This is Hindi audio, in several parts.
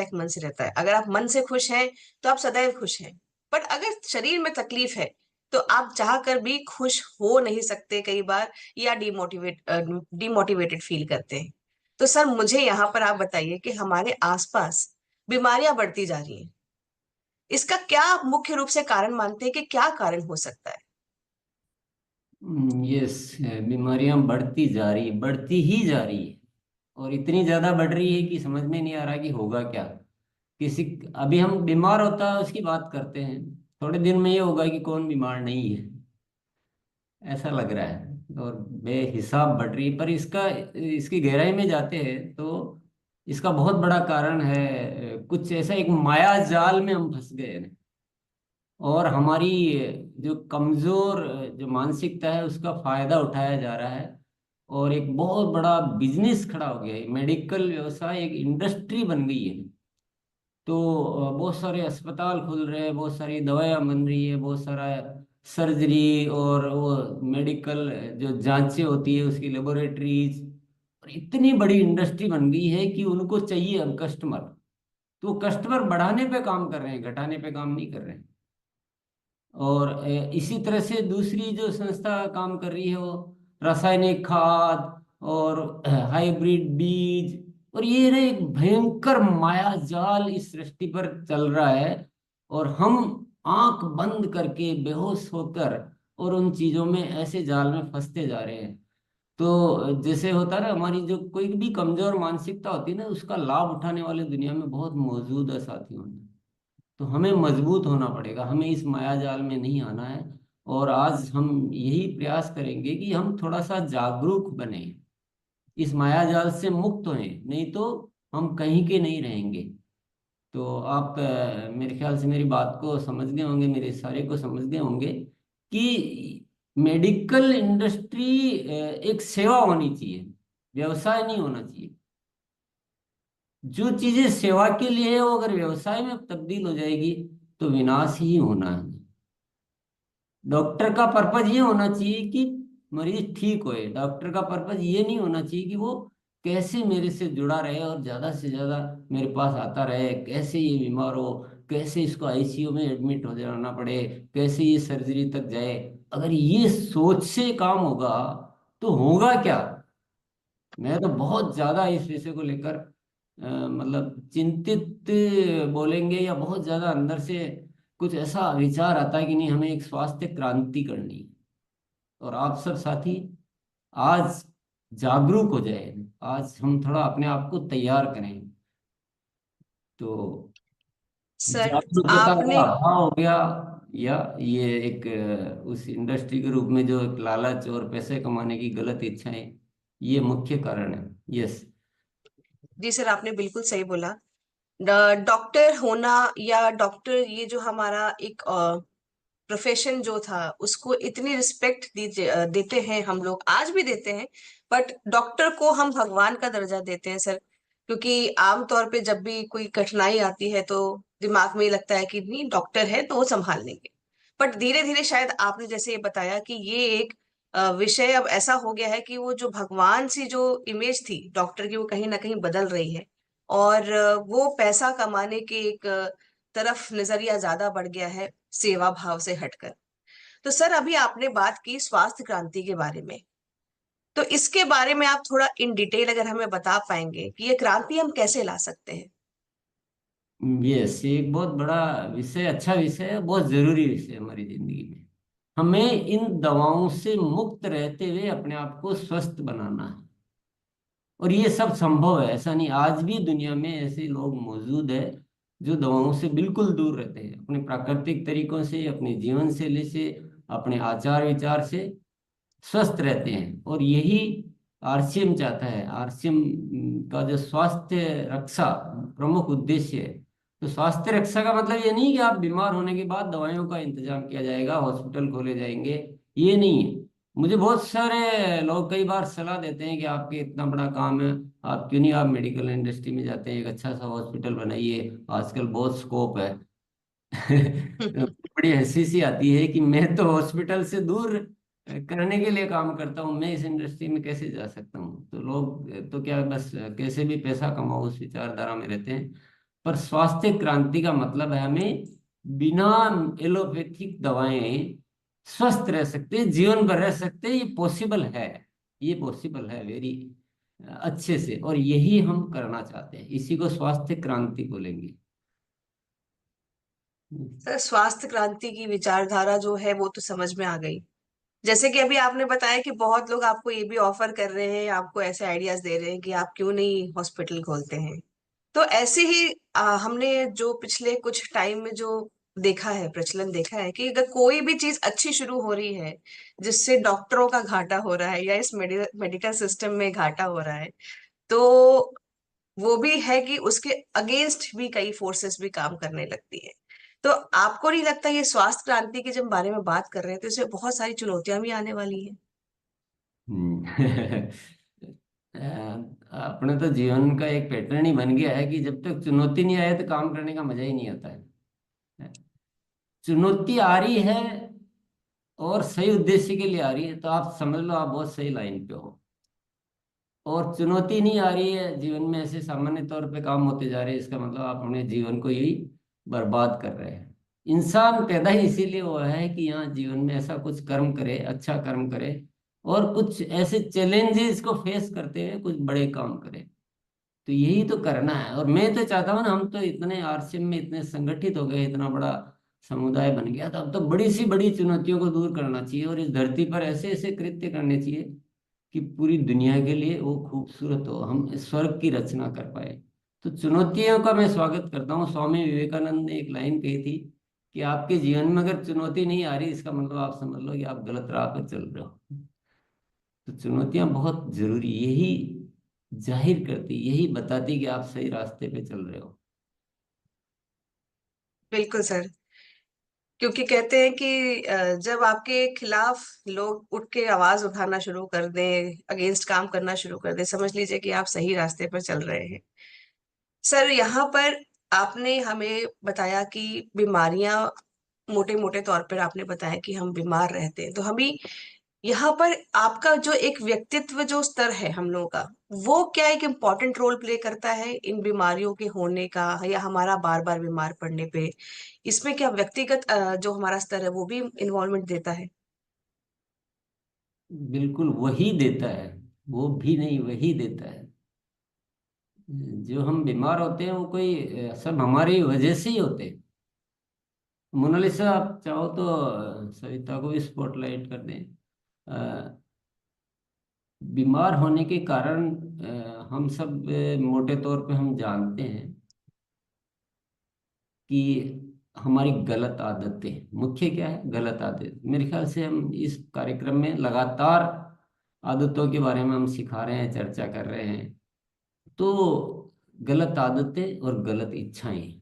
है कि मन से रहता है। अगर आप मन से खुश हैं तो आप सदैव खुश हैं। बट अगर शरीर में तकलीफ है तो आप चाह कर भी खुश हो नहीं सकते कई बार, या डिमोटिवेटेड फील करते हैं। तो सर मुझे यहाँ पर आप बताइए कि हमारे आसपास बीमारियां बढ़ती जा रही हैं, इसका क्या मुख्य रूप से कारण मानते हैं, कि क्या कारण हो सकता है? यस, बीमारियां बढ़ती ही जा रही है। और इतनी ज्यादा बढ़ रही है कि समझ में नहीं आ रहा कि होगा क्या। किसी अभी हम बीमार होता है उसकी बात करते हैं, थोड़े दिन में ये होगा कि कौन बीमार नहीं है, ऐसा लग रहा है। और बेहिसाब बढ़ रही है। पर इसका इसकी गहराई में जाते हैं तो इसका बहुत बड़ा कारण है कुछ ऐसा, एक माया जाल में हम फंस गए हैं। और हमारी जो कमजोर जो मानसिकता है उसका फायदा उठाया जा रहा है। और एक बहुत बड़ा बिजनेस खड़ा हो गया है, मेडिकल व्यवसाय एक इंडस्ट्री बन गई है। तो बहुत सारे अस्पताल खुल रहे हैं, बहुत सारी दवाइयाँ बन रही है, बहुत सारा सर्जरी और वो मेडिकल जो जांचें होती है उसकी लेबोरेटरीज। और इतनी बड़ी इंडस्ट्री बन गई है कि उनको चाहिए अब कस्टमर। तो कस्टमर बढ़ाने पे काम कर रहे हैं, घटाने पे काम नहीं कर रहे हैं। और इसी तरह से दूसरी जो संस्था काम कर रही है वो रासायनिक खाद और हाइब्रिड बीज। और ये ना एक भयंकर माया जाल इस सृष्टि पर चल रहा है। और हम आंख बंद करके बेहोश होकर और उन चीजों में ऐसे जाल में फंसते जा रहे हैं। तो जैसे होता है ना, हमारी जो कोई भी कमजोर मानसिकता होती है ना, उसका लाभ उठाने वाले दुनिया में बहुत मौजूद है साथियों। तो हमें मजबूत होना पड़ेगा, हमें इस माया जाल में नहीं आना है। और आज हम यही प्रयास करेंगे कि हम थोड़ा सा जागरूक बने, इस माया जाल से मुक्त हों, नहीं तो हम कहीं के नहीं रहेंगे। तो आप मेरे ख्याल से मेरी बात को समझ गए होंगे, मेरे इशारे को समझ गए होंगे कि मेडिकल इंडस्ट्री एक सेवा होनी चाहिए, व्यवसाय नहीं होना चाहिए। जो चीजें सेवा के लिए है वो अगर व्यवसाय में तब्दील हो जाएगी तो विनाश ही होना है। डॉक्टर का पर्पज ये होना चाहिए कि मरीज ठीक होए। डॉक्टर का पर्पज ये नहीं होना चाहिए कि वो कैसे मेरे से जुड़ा रहे और ज्यादा से ज्यादा मेरे पास आता रहे, कैसे ये बीमार हो, कैसे इसको आईसीयू में एडमिट हो जाना पड़े, कैसे ये सर्जरी तक जाए। अगर ये सोच से काम होगा तो होगा क्या। मैं तो बहुत ज्यादा इस विषय को लेकर मतलब चिंतित बोलेंगे, या बहुत ज्यादा अंदर से कुछ ऐसा विचार आता है कि नहीं, हमें एक स्वास्थ्य क्रांति करनी है। और आप सब साथी आज जागरूक हो जाए, आज हम थोड़ा अपने आप को तैयार करें। तो सर जागरूकता का आपने अभाव हो गया, या ये एक उस इंडस्ट्री के रूप में जो एक लालच और पैसे कमाने की गलत इच्छाएं, ये मुख्य कारण है। यस। जी सर, आपने बिल्कुल सही बोला। डॉक्टर होना, या डॉक्टर ये जो हमारा एक प्रोफेशन जो था, उसको इतनी रिस्पेक्ट देते हैं हम लोग, आज भी देते हैं। बट डॉक्टर को हम भगवान का दर्जा देते हैं सर, क्योंकि आमतौर पे जब भी कोई कठिनाई आती है तो दिमाग में ये लगता है कि नहीं, डॉक्टर है तो वो संभाल लेंगे। बट धीरे धीरे शायद आपने जैसे ये बताया कि ये एक विषय अब ऐसा हो गया है कि वो जो भगवान सी जो इमेज थी डॉक्टर की, वो कहीं ना कहीं बदल रही है। और वो पैसा कमाने के एक तरफ नजरिया ज्यादा बढ़ गया है, सेवा भाव से हटकर। तो सर अभी आपने बात की स्वास्थ्य क्रांति के बारे में, तो इसके बारे में आप थोड़ा इन डिटेल अगर हमें बता पाएंगे कि ये क्रांति हम कैसे ला सकते हैं? यस, ये एक बहुत बड़ा विषय, अच्छा विषय है, बहुत जरूरी विषय है हमारी जिंदगी में। हमें इन दवाओं से मुक्त रहते हुए अपने आप को स्वस्थ बनाना है। और ये सब संभव है, ऐसा नहीं, आज भी दुनिया में ऐसे लोग मौजूद है जो दवाओं से बिल्कुल दूर रहते हैं, अपने प्राकृतिक तरीकों से, अपनी जीवन शैली से, अपने आचार विचार से स्वस्थ रहते हैं। और यही आरसीएम चाहता है। आरसीएम का जो स्वास्थ्य रक्षा प्रमुख उद्देश्य है। तो स्वास्थ्य रक्षा का मतलब ये नहीं कि आप बीमार होने के बाद दवाइयों का इंतजाम किया जाएगा, हॉस्पिटल खोले जाएंगे, ये नहीं है। मुझे बहुत सारे लोग कई बार सलाह देते हैं कि आपके इतना बड़ा काम है, आप क्यों नहीं आप मेडिकल इंडस्ट्री में जाते हैं, एक अच्छा सा हॉस्पिटल बनाइए, आजकल बहुत स्कोप है। बड़ी हंसी सी आती है कि मैं तो हॉस्पिटल से दूर करने के लिए काम करता हूँ, मैं इस इंडस्ट्री में कैसे जा सकता हूँ। तो लोग तो क्या, बस कैसे भी पैसा कमाओ उस विचारधारा में रहते हैं। पर स्वास्थ्य क्रांति का मतलब है हमें बिना एलोपैथिक दवाएं स्वस्थ रह सकते हैं, जीवन भर रह सकते हैं। ये पॉसिबल है, ये पॉसिबल है वेरी अच्छे से, और यही हम करना चाहते हैं, इसी को स्वास्थ्य क्रांति बोलेंगे। सर स्वास्थ्य क्रांति की विचारधारा जो है वो तो समझ में आ गई। जैसे कि अभी आपने बताया कि बहुत लोग आपको ये भी ऑफर कर रहे हैं, आपको ऐसे आइडियाज दे रहे हैं कि आप क्यों नहीं हॉस्पिटल खोलते हैं। तो ऐसे ही हमने जो पिछले कुछ टाइम में जो देखा है, प्रचलन देखा है कि अगर कोई भी चीज अच्छी शुरू हो रही है जिससे डॉक्टरों का घाटा हो रहा है या इस मेडिकल सिस्टम में घाटा हो रहा है, तो वो भी है कि उसके अगेंस्ट भी कई फोर्सेस भी काम करने लगती है। तो आपको नहीं लगता ये स्वास्थ्य क्रांति के जब बारे में बात कर रहे हैं तो इसमें बहुत सारी चुनौतियां भी आने वाली हैं? हम्म। अपने तो जीवन का एक पैटर्न ही बन गया है कि जब तक चुनौती नहीं आए तो काम करने का मजा ही नहीं आता है। चुनौती आ रही है और सही उद्देश्य के लिए आ रही है, तो आप समझ लो आप बहुत सही लाइन पे हो। और चुनौती नहीं आ रही है जीवन में, ऐसे सामान्य तौर पे काम होते जा रहे हैं, इसका मतलब आप अपने जीवन को ही बर्बाद कर रहे हैं। इंसान पैदा ही इसीलिए हुआ है कि यहाँ जीवन में ऐसा कुछ कर्म करे, अच्छा कर्म करे, और कुछ ऐसे चैलेंजेस को फेस करते हुए कुछ बड़े काम करे। तो यही तो करना है। और मैं तो चाहता हूँ ना, हम तो इतने आरसीएम में इतने संगठित हो गए, इतना बड़ा समुदाय बन गया, तो अब तो बड़ी सी बड़ी चुनौतियों को दूर करना चाहिए और इस धरती पर ऐसे ऐसे कृत्य करने चाहिए कि पूरी दुनिया के लिए वो खूबसूरत हो, हम इस स्वर्ग की रचना कर पाए। तो चुनौतियों का मैं स्वागत करता हूँ। स्वामी विवेकानंद ने एक लाइन कही थी कि आपके जीवन में अगर चुनौती नहीं आ रही, इसका मतलब आप समझ लो कि आप गलत राह पर चल रहे हो। तो चुनौतियां बहुत जरूरी, यही जाहिर करती, यही बताती कि आप सही रास्ते पे चल रहे हो। बिल्कुल सर। क्योंकि कहते हैं कि जब आपके खिलाफ लोग उठ के आवाज उठाना शुरू कर दें, अगेंस्ट काम करना शुरू कर दें, समझ लीजिए कि आप सही रास्ते पर चल रहे हैं। सर यहाँ पर आपने हमें बताया कि बीमारियां, मोटे मोटे तौर पर आपने बताया कि हम बीमार रहते हैं, तो हमें यहाँ पर आपका जो एक व्यक्तित्व जो स्तर है हम लोगों का, वो क्या एक इम्पोर्टेंट रोल प्ले करता है इन बीमारियों के होने का या हमारा बार बार बीमार पड़ने पे? इसमें क्या व्यक्तिगत जो हमारा स्तर है वो भी इन्वॉल्वमेंट देता है? बिल्कुल वही देता है, वो भी नहीं, वही देता है। जो हम बीमार होते हैं वो कोई सब हमारी वजह से ही होते हैं। मोनालिसा, आप चाहो तो सविता को भी स्पॉटलाइट कर दें। अ, बीमार होने के कारण हम सब मोटे तौर पे हम जानते हैं कि हमारी गलत आदतें, मुख्य क्या है, गलत आदत। मेरे ख्याल से हम इस कार्यक्रम में लगातार आदतों के बारे में हम सिखा रहे हैं, चर्चा कर रहे हैं। तो गलत आदतें और गलत इच्छाएं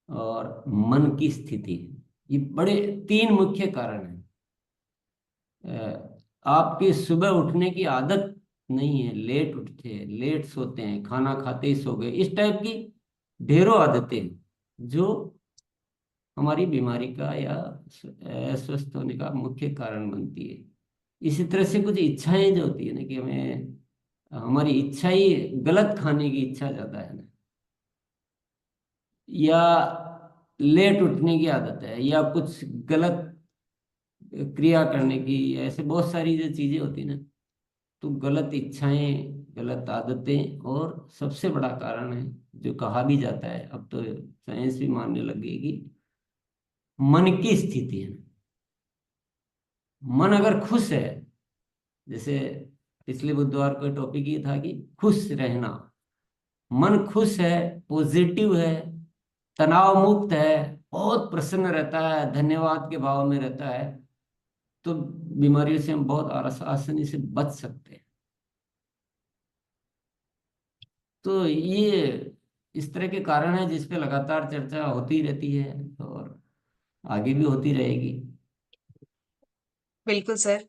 और मन की स्थिति, ये बड़े तीन मुख्य कारण हैं। आपकी सुबह उठने की आदत नहीं है, लेट उठते हैं, लेट सोते हैं, खाना खाते ही सो गए, इस टाइप की ढेरों आदतें जो हमारी बीमारी का या अस्वस्थ होने का मुख्य कारण बनती है। इसी तरह से कुछ इच्छाएं जो होती है ना, कि हमें हमारी इच्छा ही, गलत खाने की इच्छा ज्यादा है ना, या लेट उठने की आदत है, या कुछ गलत क्रिया करने की, ऐसे बहुत सारी जो चीजें होती है ना। तो गलत इच्छाएं, गलत आदतें, और सबसे बड़ा कारण है जो कहा भी जाता है, अब तो साइंस भी मानने लग गई, कि मन की स्थिति है। मन अगर खुश है, जैसे पिछले बुधवार को टॉपिक ये था कि खुश रहना, मन खुश है, पॉजिटिव है, तनाव मुक्त है, बहुत प्रसन्न रहता है, धन्यवाद के भाव में रहता है, तो बीमारियों से हम बहुत आसानी से बच सकते हैं। तो ये इस तरह के कारण है जिस पे लगातार चर्चा होती रहती है और आगे भी होती रहेगी। बिल्कुल सर।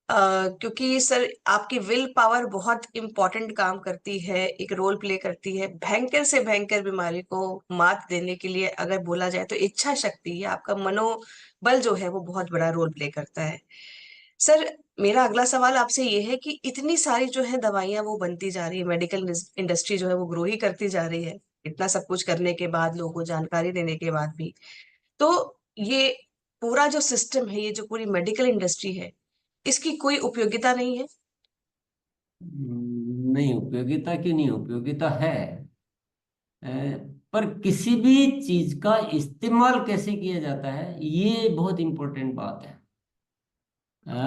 क्योंकि सर आपकी विल पावर बहुत इंपॉर्टेंट काम करती है, एक रोल प्ले करती है भयंकर से भयंकर बीमारी को मात देने के लिए। अगर बोला जाए तो इच्छा शक्ति या आपका मनोबल जो है वो बहुत बड़ा रोल प्ले करता है। सर मेरा अगला सवाल आपसे ये है कि इतनी सारी जो है दवाइयां वो बनती जा रही है, मेडिकल इंडस्ट्री जो है वो ग्रो ही करती जा रही है, इतना सब कुछ करने के बाद, लोगों को जानकारी देने के बाद भी। तो ये पूरा जो सिस्टम है, ये जो पूरी मेडिकल इंडस्ट्री है, इसकी कोई उपयोगिता नहीं है। नहीं, उपयोगिता क्यों नहीं, उपयोगिता है। अ, पर किसी भी चीज का इस्तेमाल कैसे किया जाता है, ये बहुत इंपॉर्टेंट बात है।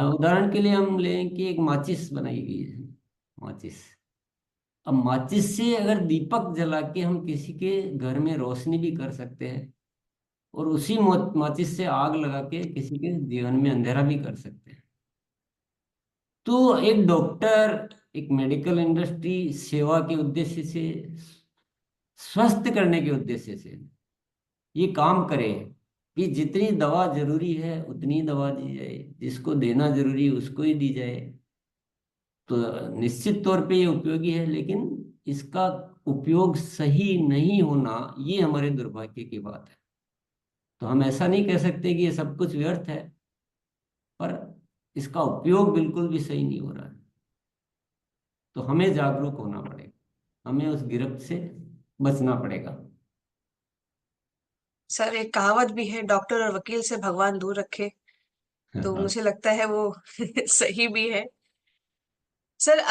उदाहरण के लिए हम लें कि एक माचिस बनाई गई है, माचिस। अब माचिस से अगर दीपक जला के हम किसी के घर में रोशनी भी कर सकते हैं, और उसी माचिस से आग लगा के किसी के जीवन में अंधेरा भी कर सकते हैं। तो एक डॉक्टर, एक मेडिकल इंडस्ट्री सेवा के उद्देश्य से, स्वस्थ करने के उद्देश्य से ये काम करे कि जितनी दवा जरूरी है उतनी दवा दी जाए, जिसको देना जरूरी है उसको ही दी जाए। तो निश्चित तौर पे ये उपयोगी है, लेकिन इसका उपयोग सही नहीं होना ये हमारे दुर्भाग्य की बात है। तो हम ऐसा नहीं कह सकते कि ये सब कुछ व्यर्थ है, पर इसका उपयोग बिल्कुल भी सही नहीं हो रहा है। तो हमें जागरूक होना पड़ेगा, हमें उस गिरफ्त से बचना पड़ेगा। सर, एक कहावत भी है, डॉक्टर और वकील से भगवान दूर रखे। तो हाँ। मुझे लगता है वो सही भी है। सर,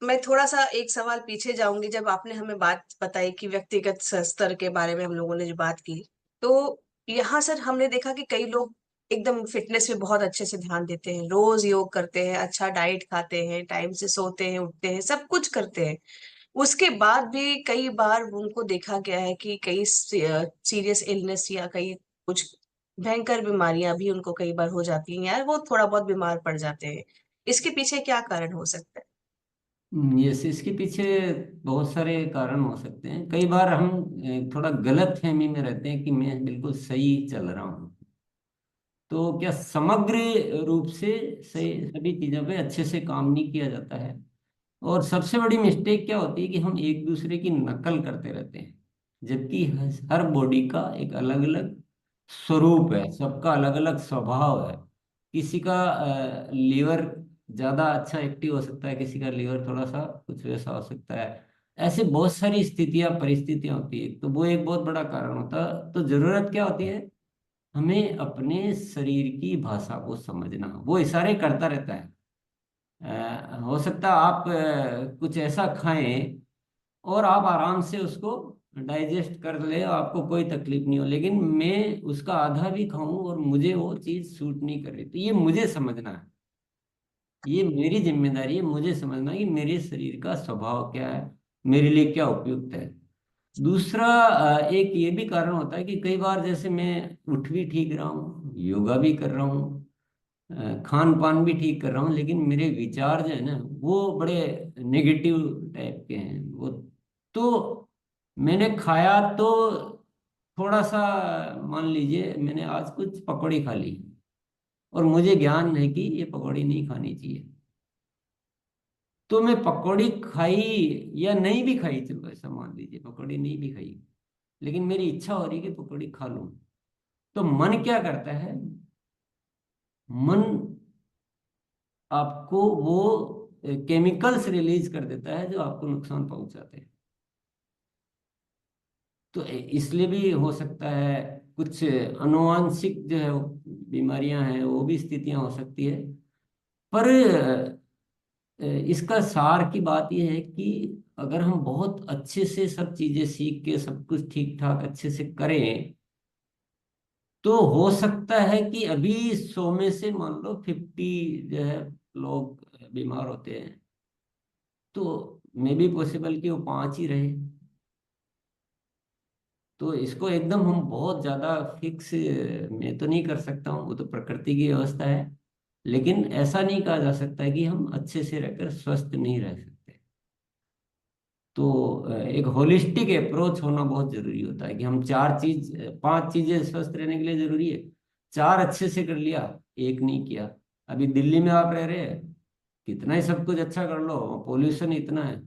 मैं थोड़ा सा एक सवाल पीछे जाऊंगी। जब आपने हमें बात बताई कि व्यक्तिगत स्तर के बारे में हम लोगों ने जो बात की, तो यहाँ सर हमने देखा कि कई लोग एकदम फिटनेस पे बहुत अच्छे से ध्यान देते हैं, रोज योग करते हैं, अच्छा डाइट खाते हैं, टाइम से सोते हैं, उठते हैं, सब कुछ करते हैं। उसके बाद भी कई बार उनको देखा गया है कि कई सीरियस इलनेस या कई कुछ भयंकर बीमारियां भी उनको कई बार हो जाती हैं, यार वो थोड़ा बहुत बीमार पड़ जाते हैं। इसके पीछे क्या कारण हो सकता है? यस, इसके पीछे बहुत सारे कारण हो सकते हैं। कई बार हम थोड़ा गलत फहमी में रहते हैं कि मैं बिल्कुल सही चल रहा हूँ। तो क्या समग्र रूप से सही सभी चीज़ों पे अच्छे से काम नहीं किया जाता है। और सबसे बड़ी मिस्टेक क्या होती है कि हम एक दूसरे की नकल करते रहते हैं, जबकि हर बॉडी का एक अलग अलग स्वरूप है, सबका अलग अलग स्वभाव है। किसी का लीवर ज्यादा अच्छा एक्टिव हो सकता है, किसी का लीवर थोड़ा सा कुछ वैसा हो सकता है। ऐसे बहुत सारी स्थितियां परिस्थितियां होती है, तो वो एक बहुत बड़ा कारण होता है। तो जरूरत क्या होती है, हमें अपने शरीर की भाषा को समझना। वो इशारे करता रहता है। हो सकता है आप कुछ ऐसा खाएं और आप आराम से उसको डाइजेस्ट कर ले, आपको कोई तकलीफ नहीं हो, लेकिन मैं उसका आधा भी खाऊं और मुझे वो चीज सूट नहीं कर रही, तो ये मुझे समझना है। ये मेरी जिम्मेदारी है, मुझे समझना है कि मेरे शरीर का स्वभाव क्या है, मेरे लिए क्या उपयुक्त है। दूसरा, एक ये भी कारण होता है कि कई बार जैसे मैं उठ भी ठीक रहा हूँ, योगा भी कर रहा हूँ, खान पान भी ठीक कर रहा हूँ, लेकिन मेरे विचार जो है ना वो बड़े नेगेटिव टाइप के हैं। वो तो मैंने खाया तो थोड़ा सा, मान लीजिए मैंने आज कुछ पकौड़ी खा ली, और मुझे ज्ञान है कि ये पकौड़ी नहीं खानी चाहिए। तो मैं पकौड़ी खाई या नहीं भी खाई, चलो ऐसा मान लीजिए पकौड़ी नहीं भी खाई, लेकिन मेरी इच्छा हो रही है कि पकौड़ी खा लूं। तो मन क्या करता है, मन आपको वो केमिकल्स रिलीज कर देता है जो आपको नुकसान पहुंचाते हैं। तो इसलिए भी हो सकता है, कुछ अनुवांशिक जो है बीमारियां हैं, वो भी स्थितियां हो सकती है। पर इसका सार की बात यह है कि अगर हम बहुत अच्छे से सब चीजें सीख के सब कुछ ठीक ठाक अच्छे से करें, तो हो सकता है कि अभी 100 में से मान लो 50 जो है लोग बीमार होते हैं, तो मे बी पॉसिबल कि वो 5 ही रहे। तो इसको एकदम हम बहुत ज्यादा फिक्स मैं तो नहीं कर सकता हूँ, वो तो प्रकृति की व्यवस्था है। लेकिन ऐसा नहीं कहा जा सकता कि हम अच्छे से रहकर स्वस्थ नहीं रह सकते। तो एक होलिस्टिक अप्रोच होना बहुत जरूरी होता है कि हम 5 चीजें स्वस्थ रहने के लिए जरूरी है, 4 अच्छे से कर लिया, एक नहीं किया। अभी दिल्ली में आप रह रहे हैं, कितना ही सब कुछ अच्छा कर लो, पोल्यूशन इतना है,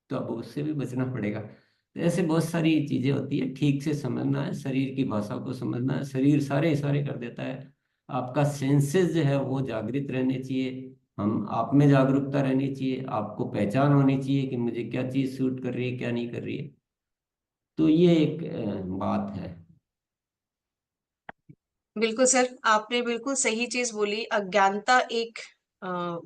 तो अब उससे भी बचना पड़ेगा। तो ऐसे बहुत सारी चीजें होती है, ठीक से समझना है, शरीर की भाषा को समझना है। शरीर सारे इशारे कर देता है। आपका सेंसेस जो है वो जागृत रहने चाहिए, हम आप में जागरूकता रहनी चाहिए, आपको पहचान होनी चाहिए कि मुझे क्या चीज़ सूट कर रही है क्या नहीं कर रही है। तो ये एक बात है। बिल्कुल सर, आपने बिल्कुल सही चीज बोली। अज्ञानता एक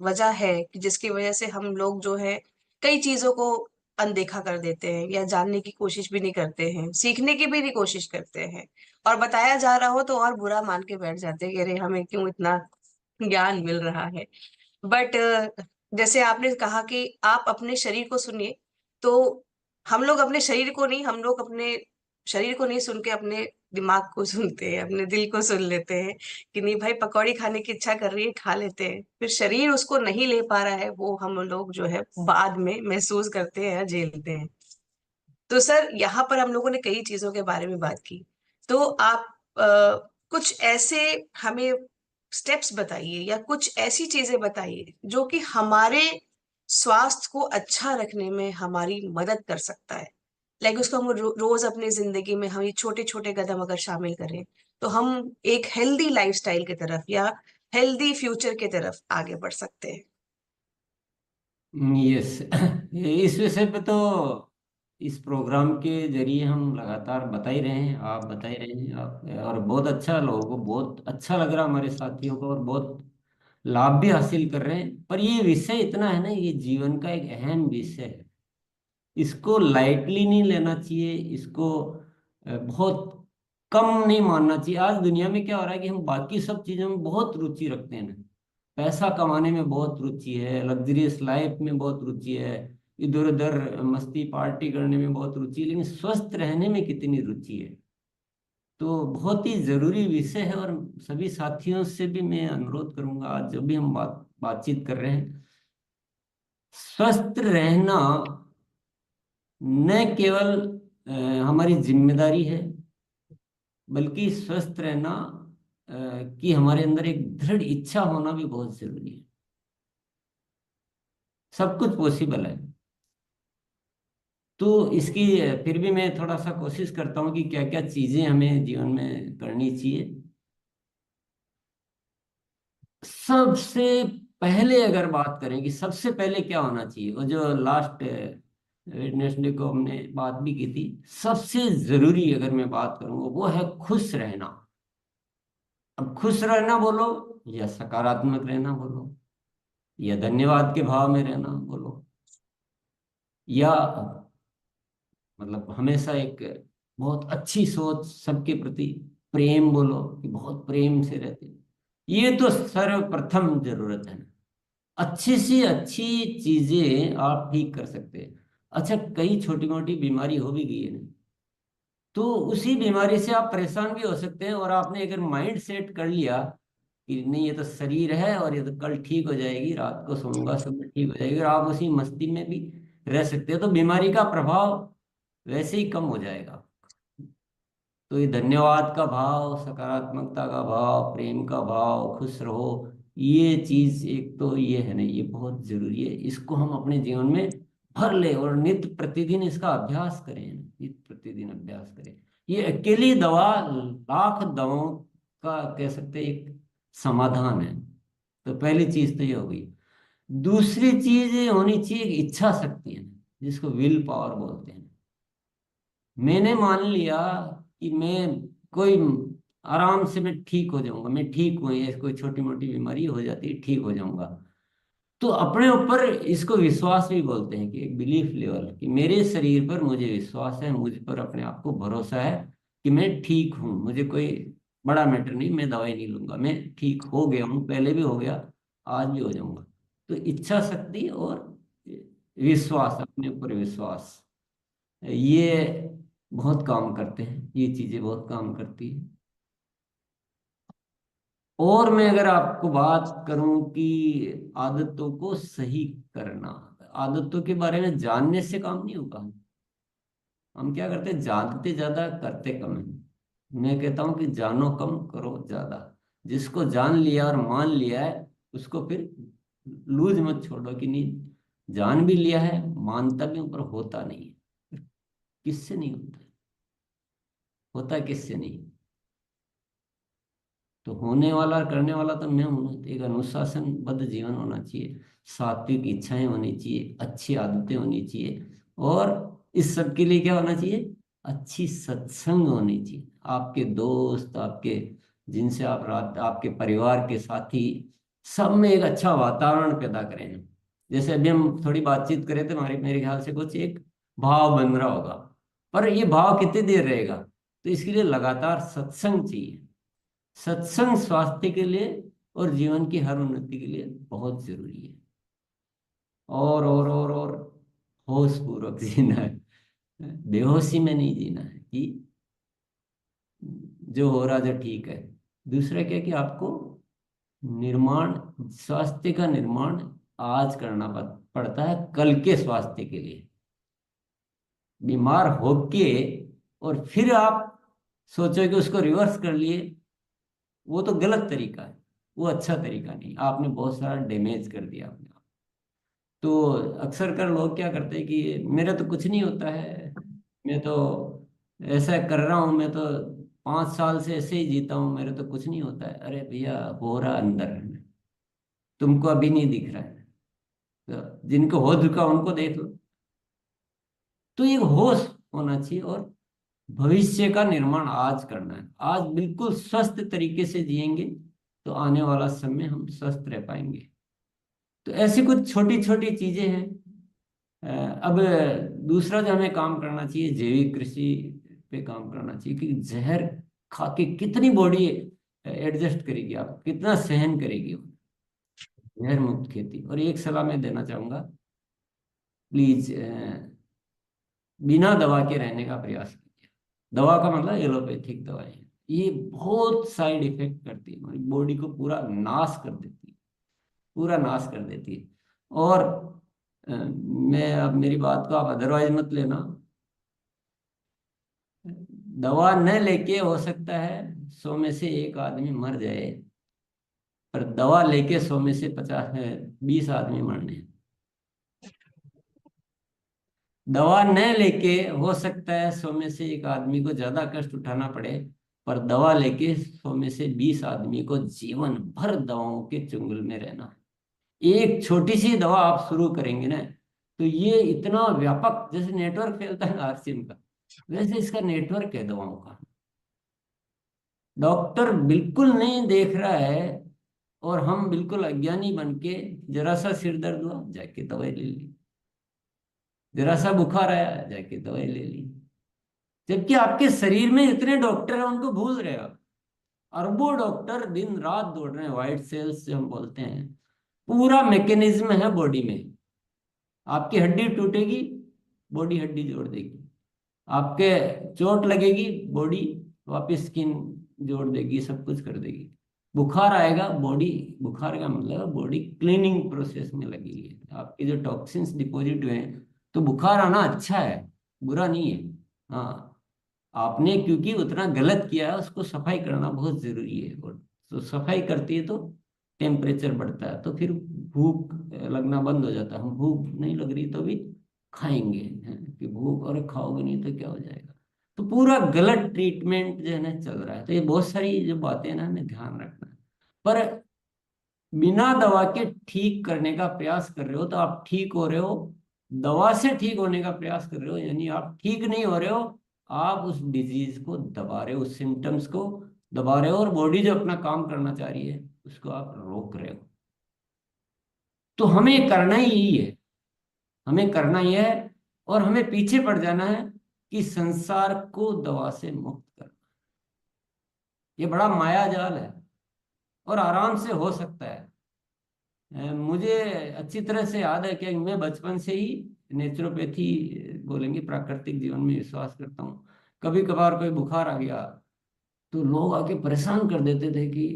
वजह है कि जिसकी वजह से हम लोग जो है कई चीजों को अनदेखा कर देते हैं, या जानने की कोशिश भी नहीं करते हैं, सीखने की भी नहीं कोशिश करते हैं। और बताया जा रहा हो तो और बुरा मान के बैठ जाते हैं कि अरे हमें क्यों इतना ज्ञान मिल रहा है। बट जैसे आपने कहा कि आप अपने शरीर को सुनिए, तो हम लोग अपने शरीर को नहीं, हम लोग अपने शरीर को नहीं सुन के अपने दिमाग को सुनते हैं, अपने दिल को सुन लेते हैं कि नहीं भाई पकौड़ी खाने की इच्छा कर रही है, खा लेते हैं। फिर शरीर उसको नहीं ले पा रहा है, वो हम लोग जो है बाद में महसूस करते हैं या झेलते हैं। तो सर यहाँ पर हम लोगों ने कई चीजों के बारे में बात की। तो आप कुछ ऐसे हमें स्टेप्स बताइए या कुछ ऐसी चीजें बताइए जो कि हमारे स्वास्थ्य को अच्छा रखने में हमारी मदद कर सकता है। लाइक उसको हम रोज अपनी जिंदगी में हम ये छोटे छोटे कदम अगर शामिल करें, तो हम एक हेल्दी लाइफस्टाइल की तरफ या हेल्दी फ्यूचर की तरफ आगे बढ़ सकते हैं। यस। इस विषय पे तो इस प्रोग्राम के जरिए हम लगातार बता ही रहे हैं, आप बता ही रहे हैं आप, और बहुत अच्छा, लोगों को बहुत अच्छा लग रहा, हमारे साथियों को, और बहुत लाभ भी हासिल कर रहे हैं। पर ये विषय इतना है ना, ये जीवन का एक अहम विषय है, इसको लाइटली नहीं लेना चाहिए, इसको बहुत कम नहीं मानना चाहिए। आज दुनिया में क्या हो रहा है कि हम बाकी सब चीजों में बहुत रुचि रखते हैं ना, पैसा कमाने में बहुत रुचि है, लग्जरियस लाइफ में बहुत रुचि है, इधर उधर मस्ती पार्टी करने में बहुत रुचि है, लेकिन स्वस्थ रहने में कितनी रुचि है। तो बहुत ही जरूरी विषय है, और सभी साथियों से भी मैं अनुरोध करूंगा, आज जब भी हम बातचीत कर रहे हैं, स्वस्थ रहना न केवल हमारी जिम्मेदारी है, बल्कि स्वस्थ रहना कि हमारे अंदर एक दृढ़ इच्छा होना भी बहुत जरूरी है। सब कुछ पॉसिबल है। तो इसकी फिर भी मैं थोड़ा सा कोशिश करता हूँ कि क्या क्या चीजें हमें जीवन में करनी चाहिए। सबसे पहले अगर बात करें कि सबसे पहले क्या होना चाहिए, वो जो लास्ट वेडनेसडे को हमने बात भी की थी, सबसे जरूरी अगर मैं बात करूंगा वो है खुश रहना। अब खुश रहना बोलो, या सकारात्मक रहना बोलो, या धन्यवाद के भाव में रहना बोलो, या मतलब हमेशा एक बहुत अच्छी सोच सबके प्रति, प्रेम बोलो कि बहुत प्रेम से रहते हैं। ये तो सर्वप्रथम जरूरत है ना। अच्छी सी अच्छी चीजें आप ठीक कर सकते हैं। अच्छा, कई छोटी मोटी बीमारी हो भी गई है ना, तो उसी बीमारी से आप परेशान भी हो सकते हैं, और आपने अगर माइंड सेट कर लिया कि नहीं ये तो शरीर है और ये तो कल ठीक हो जाएगी, रात को सोऊंगा सुबह ठीक हो जाएगी, और आप उसी मस्ती में भी रह सकते हो, तो बीमारी का प्रभाव वैसे ही कम हो जाएगा। तो ये धन्यवाद का भाव, सकारात्मकता का भाव, प्रेम का भाव, खुश रहो, ये चीज एक तो ये है ना, ये बहुत जरूरी है। इसको हम अपने जीवन में भर ले, और नित्य प्रतिदिन इसका अभ्यास करें, नित्य प्रतिदिन अभ्यास करें। ये अकेली दवा लाख दवाओं का कह सकते हैं एक समाधान है। तो पहली चीज तो ये हो गई। दूसरी चीज ये होनी चाहिए एक इच्छा शक्ति है, जिसको विल पावर बोलते हैं। मैंने मान लिया कि मैं कोई आराम से मैं ठीक हो जाऊंगा, मैं ठीक हूँ, ये कोई छोटी मोटी बीमारी हो जाती है, ठीक हो जाऊंगा। तो अपने ऊपर इसको विश्वास भी बोलते हैं, कि एक बिलीफ लेवल, कि मेरे शरीर पर मुझे विश्वास है, मुझ पर अपने आप को भरोसा है कि मैं ठीक हूँ, मुझे कोई बड़ा मैटर नहीं, मैं दवाई नहीं लूंगा, मैं ठीक हो गया हूँ, पहले भी हो गया, आज भी हो जाऊंगा। तो इच्छा शक्ति और विश्वास, अपने ऊपर विश्वास, ये बहुत काम करते हैं, ये चीजें बहुत काम करती है। और मैं अगर आपको बात करूं कि आदतों को सही करना, आदतों के बारे में जानने से काम नहीं होगा। हम क्या करते हैं, जानते ज्यादा करते कम है। मैं कहता हूं कि जानो कम करो ज्यादा। जिसको जान लिया और मान लिया है, उसको फिर लूज मत छोड़ो कि नहीं, जान भी लिया है, मानता भी हूं, पर होता नहीं है। फिर किससे नहीं होता है? होता किससे नहीं? तो होने वाला करने वाला तो मैं हूं ना। तो एक अनुशासनबद्ध जीवन होना चाहिए, सात्विक इच्छाएं होनी चाहिए, अच्छी आदतें होनी चाहिए, और इस सब के लिए क्या होना चाहिए, अच्छी सत्संग होनी चाहिए, आपके दोस्त, आपके जिनसे आप रात, आपके परिवार के साथी, सब में एक अच्छा वातावरण पैदा करें। जैसे अभी हम थोड़ी बातचीत करें तो हमारे मेरे ख्याल से कुछ एक भाव बन रहा होगा, पर ये भाव कितनी देर रहेगा? तो इसके लिए लगातार सत्संग चाहिए। सत्संग स्वास्थ्य के लिए और जीवन की हर उन्नति के लिए बहुत जरूरी है। और होश पूर्वक जीना है, बेहोशी में नहीं जीना है कि जो हो रहा जो ठीक है। दूसरा क्या कि आपको निर्माण, स्वास्थ्य का निर्माण आज करना पड़ता है कल के स्वास्थ्य के लिए। बीमार होके और फिर आप सोचो कि उसको रिवर्स कर लिए, वो तो गलत तरीका है, वो अच्छा तरीका नहीं, आपने बहुत सारा डैमेज कर दिया अपने आप। तो अक्सर कर लोग क्या करते हैं कि मेरा तो कुछ नहीं होता है, मैं तो ऐसा कर रहा हूँ, मैं तो 5 साल से ऐसे ही जीता हूँ, मेरे तो कुछ नहीं होता है। अरे भैया, हो रहा अंदर है, तुमको अभी नहीं दिख रहा है, तो जिनको हो चुका उनको देख लो। तो एक होश होना चाहिए, और भविष्य का निर्माण आज करना है। आज बिल्कुल स्वस्थ तरीके से जिएंगे तो आने वाला समय हम स्वस्थ रह पाएंगे। तो ऐसी कुछ छोटी छोटी चीजें हैं। अब दूसरा जो हमें काम करना चाहिए, जैविक कृषि पे काम करना चाहिए, कि जहर खा के कितनी बॉडी एडजस्ट करेगी, आप कितना सहन करेगी वो। जहर मुक्त खेती। और एक सलाह मैं देना चाहूंगा, प्लीज बिना दवा के रहने का प्रयास कीजिए। दवा का मतलब एलोपैथिक दवाएं, ये बहुत साइड इफेक्ट करती है, हमारी बॉडी को पूरा नाश कर देती है, पूरा नाश कर देती है। और मैं, अब मेरी बात को आप अदरवाइज मत लेना, दवा न लेके हो सकता है 100 में से 1 आदमी मर जाए, पर दवा लेके 100 में से 50 है, 20 आदमी मरने हैं। दवा न लेके हो सकता है 100 में से 1 आदमी को ज्यादा कष्ट उठाना पड़े, पर दवा लेके 100 में से 20 आदमी को जीवन भर दवाओं के चुंगल में रहना है। एक छोटी सी दवा आप शुरू करेंगे ना, तो ये इतना व्यापक, जैसे नेटवर्क फैलता है ना आरसीएम का, वैसे इसका नेटवर्क है दवाओं का। डॉक्टर बिल्कुल नहीं देख रहा है, और हम बिल्कुल अज्ञानी बन के, जरा सा सिर दर्द हुआ जाके दवाई ले ली, जरा सा बुखार आया जाके दवाई ले ली। जबकि आपके शरीर में इतने डॉक्टर हैं, उनको भूल रहे हो आप। अरबों डॉक्टर दिन रात दौड़ रहे हैं, व्हाइट सेल्स जो हम बोलते हैं, पूरा मैकेनिज्म है बॉडी में। आपकी हड्डी टूटेगी, बॉडी हड्डी जोड़ देगी। आपके चोट लगेगी, बॉडी वापस स्किन जोड़ देगी, सब कुछ कर देगी। बुखार आएगा, बॉडी, बुखार का मतलब बॉडी क्लीनिंग प्रोसेस में लगी है, आपके जो टॉक्सिन्स डिपॉजिट हुए हैं। तो बुखार आना अच्छा है, बुरा नहीं है। हाँ, आपने क्योंकि उतना गलत किया है, उसको सफाई करना बहुत जरूरी है। और तो सफाई करती है तो टेम्परेचर बढ़ता है, तो फिर भूख लगना बंद हो जाता है। हम भूख नहीं लग रही तो भी खाएंगे, हैं, कि भूख, और खाओगे नहीं तो क्या हो जाएगा। तो पूरा गलत ट्रीटमेंट जो है ना चल रहा है। तो ये बहुत सारी जो बातें हैं ना, हमें ध्यान रखना है। पर बिना दवा के ठीक करने का प्रयास कर रहे हो तो आप ठीक हो रहे हो, दवा से ठीक होने का प्रयास कर रहे हो यानी आप ठीक नहीं हो रहे हो। आप उस डिजीज को दबा रहे हो, उस सिम्टम्स को दबा रहे हो, और बॉडी जो अपना काम करना चाह रही है उसको आप रोक रहे हो। तो हमें करना ही यही है, हमें करना ही है, और हमें पीछे पड़ जाना है कि संसार को दवा से मुक्त करना। ये बड़ा माया जाल है, और आराम से हो सकता है। मुझे अच्छी तरह से याद है कि मैं बचपन से ही नेचुरोपैथी, बोलेंगे प्राकृतिक जीवन में, विश्वास करता हूँ। कभी कभार कोई बुखार आ गया तो लोग आके परेशान कर देते थे कि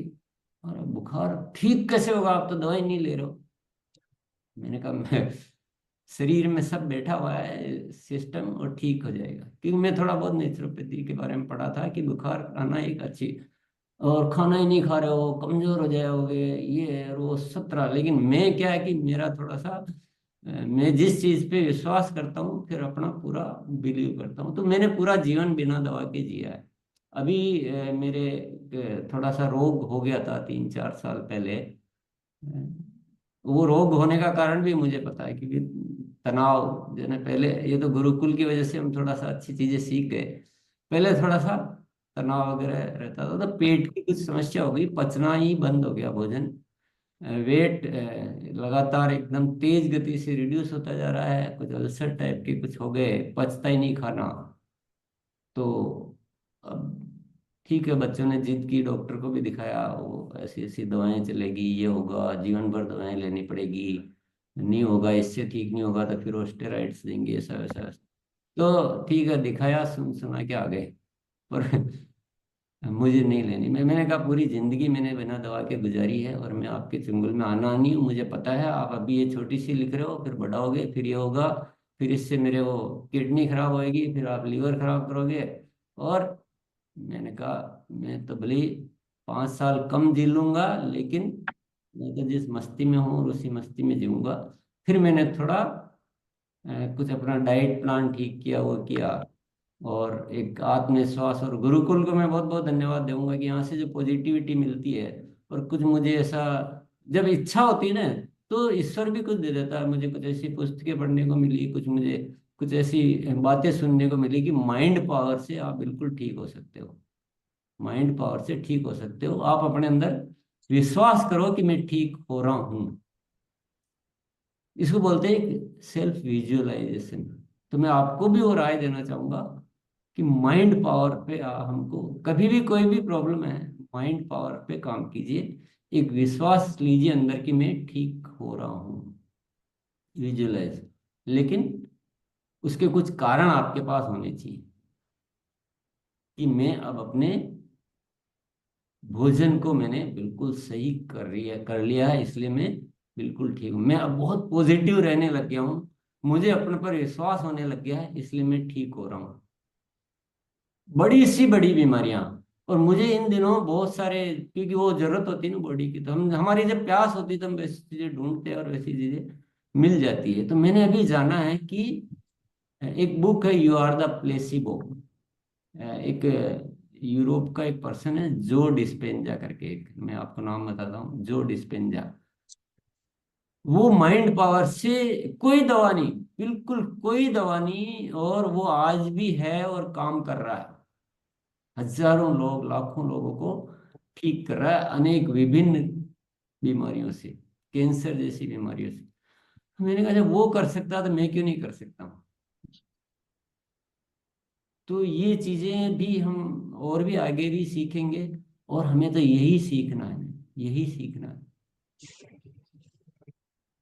अरे बुखार ठीक कैसे होगा, आप तो दवाई नहीं ले रहे हो। मैंने कहा, मैं शरीर में सब बैठा हुआ है सिस्टम, और ठीक हो जाएगा। क्योंकि मैं थोड़ा बहुत नेचुरोपैथी के बारे में पढ़ा था कि बुखार आना एक अच्छी, और खाना ही नहीं खा रहे हो, कमजोर हो जाओगे, ये है वो 17। लेकिन मैं क्या है कि मेरा थोड़ा सा मैं जिस चीज पे विश्वास करता हूँ फिर अपना पूरा बिलीव करता हूँ। तो मैंने पूरा जीवन बिना दवा के जिया है। अभी मेरे थोड़ा सा रोग हो गया था 3-4 साल पहले। वो रोग होने का कारण भी मुझे पता है, क्योंकि तनाव जो है पहले, ये तो गुरुकुल की वजह से हम थोड़ा सा अच्छी चीजें सीख गए। पहले थोड़ा सा तनाव वगैरह रहता था, तो पेट की कुछ समस्या हो गई, पचना ही बंद हो गया भोजन। वेट लगातार एकदम तेज गति से रिड्यूस होता जा रहा है, कुछ अल्सर टाइप के कुछ हो गए, पचता ही नहीं खाना। तो अब ठीक है, बच्चों ने जिद की, डॉक्टर को भी दिखाया, वो ऐसी ऐसी दवाएं चलेगी, ये होगा, जीवन भर दवाएं लेनी पड़ेगी, नहीं होगा, इससे ठीक नहीं होगा तो फिर वो स्टेरॉइड्स देंगे, ऐसा वैसा वैसा। तो ठीक है, दिखाया, सुना के आ गए। पर मुझे नहीं लेनी। मैंने कहा पूरी जिंदगी मैंने बिना दवा के गुजारी है, और मैं आपके चंगुल में आना नहीं हूँ, मुझे पता है। आप अभी ये छोटी सी लिख रहे हो, फिर बड़ा होगे, फिर ये होगा, फिर इससे मेरे वो किडनी खराब होएगी, फिर आप लीवर खराब करोगे। और मैंने कहा मैं तो भले ही 5 साल कम जी लूंगा, लेकिन मैं तो जिस मस्ती में हूँ और उसी मस्ती में जीऊंगा। फिर मैंने थोड़ा कुछ अपना डाइट प्लान ठीक किया, वो किया। और एक आत्मविश्वास, और गुरुकुल को मैं बहुत बहुत धन्यवाद दूंगा कि यहाँ से जो पॉजिटिविटी मिलती है, और कुछ मुझे ऐसा, जब इच्छा होती है ना, तो ईश्वर भी कुछ दे देता है मुझे। कुछ ऐसी पुस्तकें पढ़ने को मिली, कुछ मुझे कुछ ऐसी बातें सुनने को मिली कि माइंड पावर से आप बिल्कुल ठीक हो सकते हो। माइंड पावर से ठीक हो सकते हो, आप अपने अंदर विश्वास करो कि मैं ठीक हो रहा हूँ। इसको बोलते हैं सेल्फ विजुअलाइजेशन। तो मैं आपको भी वो राय देना चाहूंगा कि माइंड पावर पे हमको कभी भी कोई भी प्रॉब्लम है, माइंड पावर पे काम कीजिए। एक विश्वास लीजिए अंदर कि मैं ठीक हो रहा हूँ, विजुअलाइज। लेकिन उसके कुछ कारण आपके पास होने चाहिए कि मैं अब अपने भोजन को मैंने बिल्कुल सही कर लिया है, इसलिए मैं बिल्कुल ठीक हूँ। मैं अब बहुत पॉजिटिव रहने लग गया हूँ, मुझे अपने पर विश्वास होने लग गया है, इसलिए मैं ठीक हो रहा हूँ। बड़ी सी बड़ी बीमारियां, और मुझे इन दिनों बहुत सारे, क्योंकि वो जरूरत होती है ना बॉडी की, तो हम, हमारी जब प्यास होती है तो हम वैसी चीजें ढूंढते हैं, और वैसी चीजें मिल जाती है। तो मैंने अभी जाना है कि एक बुक है, यू आर द प्लेसिबो। एक यूरोप का एक पर्सन है, जो डिस्पेंजा करके, एक मैं आपको नाम बताता हूँ, जो डिस्पेंजा। वो माइंड पावर से, कोई दवा नहीं, बिल्कुल कोई दवा नहीं, और वो आज भी है और काम कर रहा है। हजारों लोग, लाखों लोगों को ठीक कर रहा है, अनेक विभिन्न बीमारियों से, कैंसर जैसी बीमारियों से। मैंने कहा जब वो कर सकता तो मैं क्यों नहीं कर सकता हूँ। तो ये चीजें भी हम और भी आगे भी सीखेंगे, और हमें तो यही सीखना है, यही सीखना है।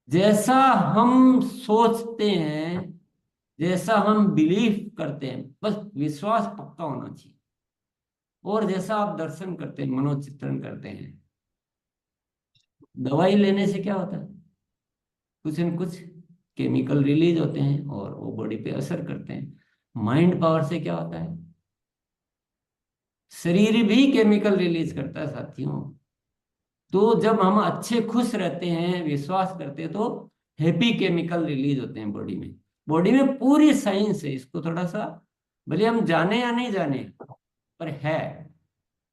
जैसा हम सोचते हैं, जैसा हम बिलीव करते हैं, बस विश्वास पक्का होना चाहिए। और जैसा आप दर्शन करते हैं, मनोचित्रण करते हैं, दवाई लेने से क्या होता है, कुछ न कुछ केमिकल रिलीज होते हैं और वो बॉडी पे असर करते हैं। माइंड पावर से क्या होता है, शरीर भी केमिकल रिलीज करता है साथियों। तो जब हम अच्छे खुश रहते हैं, विश्वास करते हैं, तो हैप्पी केमिकल रिलीज होते हैं बॉडी में। बॉडी में पूरी साइंस है, इसको थोड़ा सा भले हम जाने या नहीं जाने, पर है।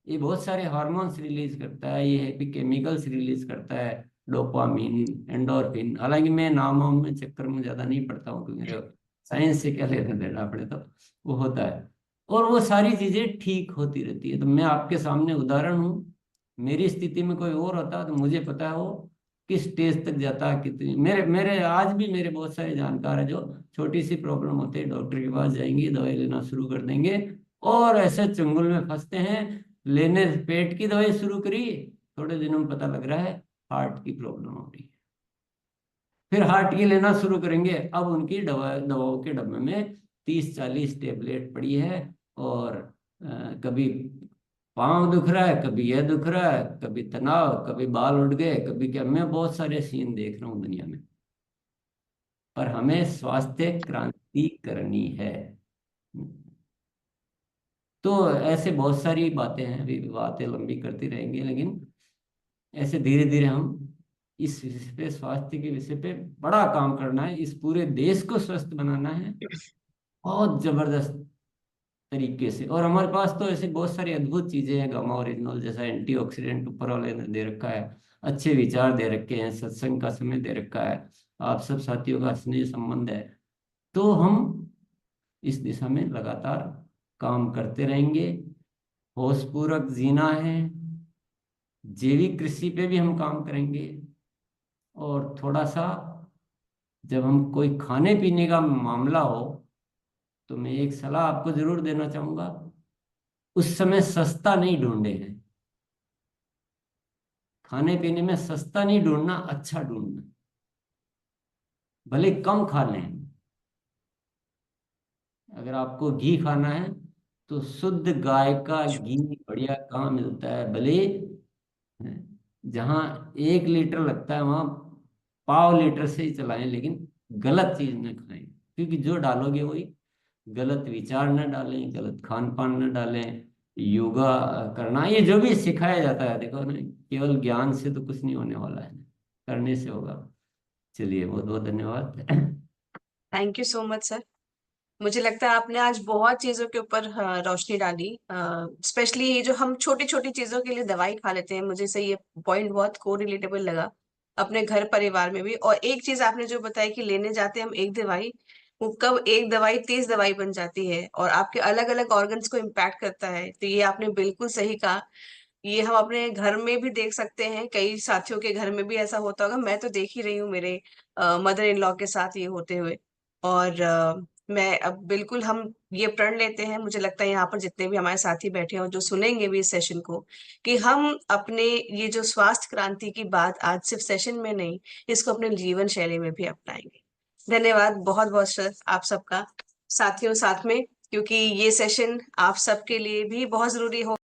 ये बहुत सारे हार्मोन्स रिलीज करता है, ये हैप्पी केमिकल्स रिलीज करता है, डोपामिन, एंडोर्फिन। हालांकि मैं नामों में चक्कर में ज्यादा नहीं पड़ता हूँ, क्योंकि मेरे साइंस से क्या लेना देना अपने, तो वो होता है। और वो सारी चीजें ठीक होती रहती है। तो मैं आपके सामने उदाहरण हूँ। मेरी स्थिति में कोई और होता तो मुझे पता है वो किस स्टेज तक जाता है, कितनी। मेरे मेरे आज भी मेरे बहुत सारे जानकार है जो छोटी सी प्रॉब्लम होती है, डॉक्टर के पास जाएंगे, दवाई लेना शुरू कर देंगे, और ऐसे चंगुल में फंसते हैं। लेने पेट की दवाई शुरू करी, थोड़े दिनों में पता लग रहा है हार्ट की प्रॉब्लम हो रही है। फिर हार्ट की लेना शुरू करेंगे, अब उनकी दवाओं के डब्बे में 30-40 टेबलेट पड़ी है। और कभी पाँव दुख रहा है, कभी यह दुख रहा है, कभी तनाव, कभी बाल उठ गए, कभी क्या। मैं बहुत सारे सीन देख रहा हूँ दुनिया में। पर हमें स्वास्थ्य क्रांति करनी है। तो ऐसे बहुत सारी बातें हैं, अभी बातें लंबी करती रहेंगी, लेकिन ऐसे धीरे धीरे हम इस विषय पे, स्वास्थ्य के विषय पे बड़ा काम करना है, इस पूरे देश को स्वस्थ बनाना है बहुत जबरदस्त तरीके से। और हमारे पास तो ऐसे बहुत सारी अद्भुत चीजें हैं, गामा ओरिजिनल जैसा एंटीऑक्सीडेंट ऊपर वाले ने दे रखा है, अच्छे विचार दे रखे हैं, सत्संग का समय दे रखा है, आप सब साथियों का स्नेह संबंध है, तो हम इस दिशा में लगातार काम करते रहेंगे। होशपूर्वक जीना है, जैविक कृषि पे भी हम काम करेंगे। और थोड़ा सा, जब हम कोई खाने पीने का मामला हो, तो मैं एक सलाह आपको जरूर देना चाहूंगा, उस समय सस्ता नहीं ढूंढे हैं। खाने पीने में सस्ता नहीं ढूंढना, अच्छा ढूंढना। भले कम खा लें, अगर आपको घी खाना है तो शुद्ध गाय का घी बढ़िया कहाँ मिलता है, भले जहाँ 1 लीटर लगता है वहां ½ लीटर से ही चलाएं, लेकिन गलत चीज न खाएं। क्योंकि जो डालोगे वही, गलत विचार न डालें, गलत खान पान न डालें। योगा करना, ये जो भी सिखाया जाता है, देखो ना, केवल ज्ञान से तो कुछ नहीं होने वाला है, करने से होगा। चलिए, बहुत बहुत धन्यवाद। Thank you so much sir. मुझे लगता है आपने आज बहुत चीजों के ऊपर रोशनी डाली। स्पेशली ये जो हम छोटी छोटी चीजों के लिए दवाई खा लेते हैं, मुझे से ये पॉइंट बहुत को रिलेटेबल लगा अपने घर परिवार में भी। और एक चीज आपने जो बताई कि लेने जाते हैं हम एक दवाई, वो कब एक दवाई 30 दवाई बन जाती है और आपके अलग अलग ऑर्गन्स को इम्पैक्ट करता है। तो ये आपने बिल्कुल सही कहा। ये हम अपने घर में भी देख सकते हैं, कई साथियों के घर में भी ऐसा होता होगा। मैं तो देख ही रही हूँ मेरे मदर इन लॉ के साथ ये होते हुए। और मैं अब बिल्कुल हम ये प्रण लेते हैं, मुझे लगता है यहाँ पर जितने भी हमारे साथी बैठे हैं और जो सुनेंगे भी इस सेशन को, कि हम अपने ये जो स्वास्थ्य क्रांति की बात आज सिर्फ सेशन में नहीं, इसको अपने जीवन शैली में भी अपनाएंगे। धन्यवाद बहुत बहुत सर आप सबका, साथियों साथ में, क्योंकि ये सेशन आप सबके लिए भी बहुत जरूरी हो।